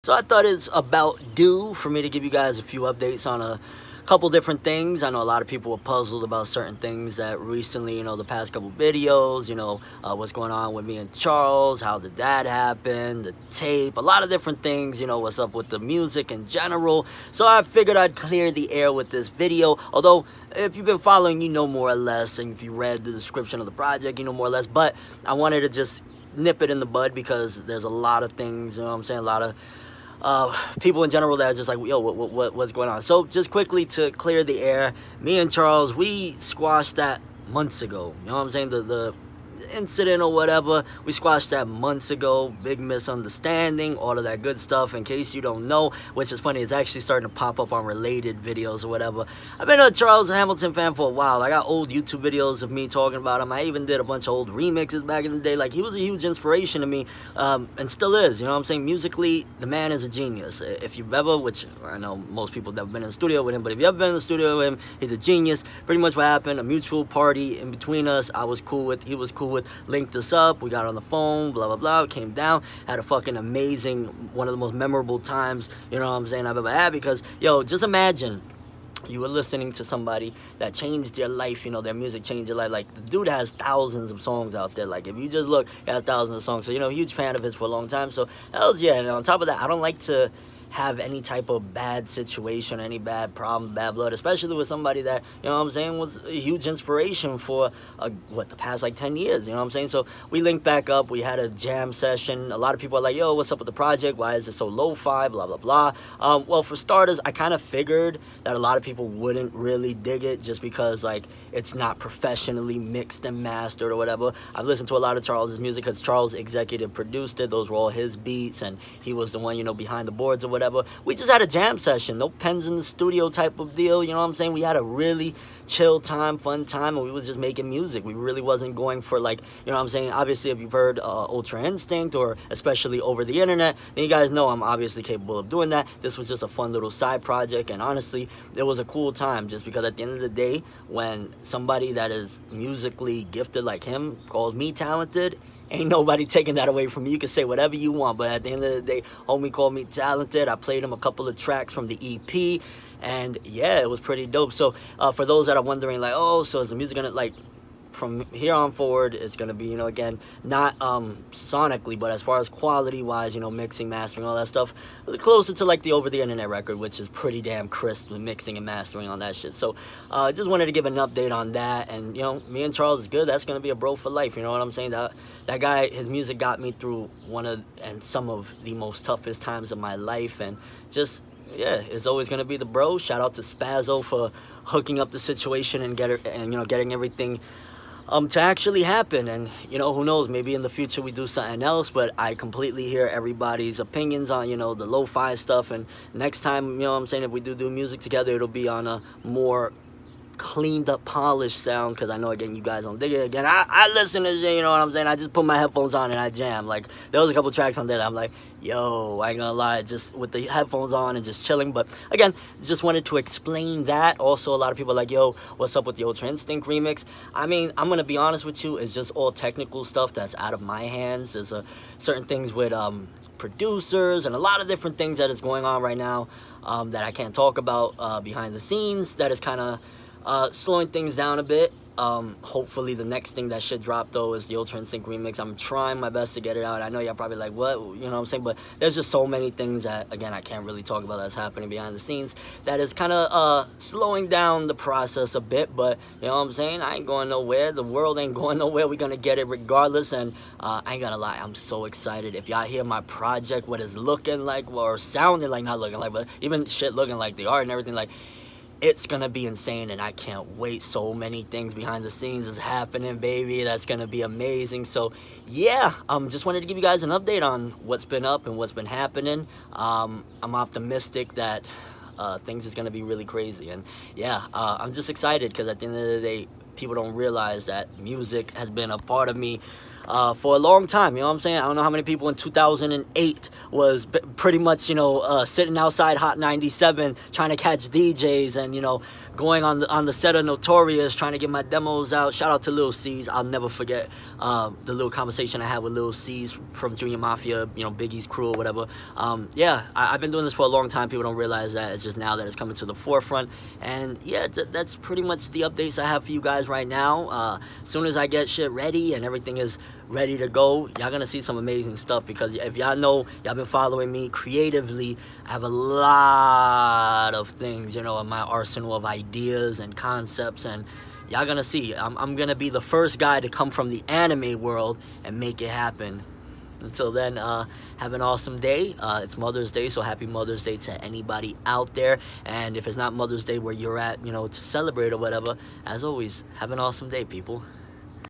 So I thought it's about due for me to give you guys a few updates on a couple different things. I know a lot of people were puzzled about certain things that recently, the past couple videos, what's going on with me and Charles, how did that happen, the tape, a lot of different things, what's up with the music in general. So I figured I'd clear the air with this video, although if you've been following, you know more or less, and if you read the description of the project, you know more or less, but I wanted to just nip it in the bud because there's a lot of things, a lot of people in general that are just like, yo, what's going on? So just quickly to clear the air, me and Charles, we squashed that months ago. The incident or whatever, we squashed that months ago. Big misunderstanding, all of that good stuff. In case you don't know, which is funny, it's actually starting to pop up on related videos or whatever. I've been a Charles Hamilton fan for a while. I got old YouTube videos of me talking about him. I even did a bunch of old remixes back in the day. Like, he was a huge inspiration to me, and still is. Musically, the man is a genius. If you've ever, which I know most people never been in the studio with him, but if you've ever been in the studio with him, he's a genius. Pretty much what happened, a mutual party in between us, I was cool with, he was cool with, linked us up, we got on the phone, blah blah blah, came down, had a fucking amazing, one of the most memorable times, I've ever had, because just imagine you were listening to somebody that changed your life, their music changed your life. Like, the dude has thousands of songs out there. Like, if you just look, he has thousands of songs. So, huge fan of his for a long time. So, hells yeah. And on top of that, I don't like to have any type of bad situation, any bad problem, bad blood, especially with somebody that, was a huge inspiration for, the past, 10 years, So, we linked back up, we had a jam session. A lot of people are like, yo, what's up with the project? Why is it so lo-fi, blah, blah, blah. Well, for starters, I kind of figured that a lot of people wouldn't really dig it just because, it's not professionally mixed and mastered or whatever. I've listened to a lot of Charles's music because Charles executive produced it. Those were all his beats, and he was the one, behind the boards or whatever. We just had a jam session, no pens in the studio type of deal, We had a really chill time, fun time, and we was just making music. We really wasn't going for, obviously, if you've heard Ultra Instinct, or especially over the internet, then you guys know I'm obviously capable of doing that. This was just a fun little side project, and honestly, it was a cool time, just because at the end of the day, when somebody that is musically gifted like him calls me talented, ain't nobody taking that away from me. You can say whatever you want, but at the end of the day, homie called me talented. I played him a couple of tracks from the EP, and yeah, it was pretty dope. So for those that are wondering, oh, so is the music gonna, from here on forward, it's gonna be, again, not sonically, but as far as quality wise, mixing, mastering, all that stuff, closer to the over the internet record, which is pretty damn crisp with mixing and mastering on that shit. So just wanted to give an update on that. And me and Charles is good. That's gonna be a bro for life. You know what I'm saying? That guy, his music got me through some of the most toughest times of my life, and just, yeah, it's always gonna be the bro. Shout out to Spazzo for hooking up the situation and getting everything to actually happen. And who knows, maybe in the future we do something else. But I completely hear everybody's opinions on the lo-fi stuff, and next time, if we do music together, it'll be on a more cleaned up, polished sound, because I know, again, you guys don't dig it. Again, I listen to it, I just put my headphones on and I jam. There was a couple tracks on there that I'm like, yo, I ain't gonna lie, just with the headphones on and just chilling. But again, just wanted to explain that. Also, a lot of people are like, yo, what's up with the Ultra Instinct remix? I mean, I'm gonna be honest with you, it's just all technical stuff that's out of my hands. There's certain things with producers and a lot of different things that is going on right now that I can't talk about behind the scenes, that is kind of slowing things down a bit. Hopefully the next thing that should drop, though, is the Ultra Instinct remix. I'm trying my best to get it out. I know y'all probably like, what, but there's just so many things that, again, I can't really talk about that's happening behind the scenes that is kind of slowing down the process a bit. But I ain't going nowhere. The world ain't going nowhere. We're gonna get it regardless. And I ain't gonna lie, I'm so excited. If y'all hear my project, what it's looking like, or sounding like, not looking like, but even shit looking like, the art and everything, it's gonna be insane, and I can't wait. So many things behind the scenes is happening, baby. That's gonna be amazing. So yeah, just wanted to give you guys an update on what's been up and what's been happening. I'm optimistic that things is gonna be really crazy, and yeah, I'm just excited because at the end of the day, people don't realize that music has been a part of me for a long time. You know what I'm saying? I don't know how many people in 2008 was pretty much, you know, sitting outside Hot 97 trying to catch DJs, and, you know, going on the set of Notorious trying to get my demos out. Shout out to Lil C's. I'll never forget the little conversation I had with Lil C's from Junior Mafia, you know, Biggie's crew or whatever. Yeah, I've been doing this for a long time. People don't realize that. It's just now that it's coming to the forefront. And yeah, that's pretty much the updates I have for you guys right now. As soon as I get shit ready and everything is ready to go, y'all gonna see some amazing stuff, because if y'all know, y'all been following me creatively, I have a lot of things, you know, in my arsenal of ideas and concepts, and y'all gonna see. I'm gonna be the first guy to come from the anime world and make it happen. Until then, have an awesome day. It's Mother's Day, so happy Mother's Day to anybody out there. And if it's not Mother's Day where you're at, you know, to celebrate or whatever, as always, have an awesome day, people.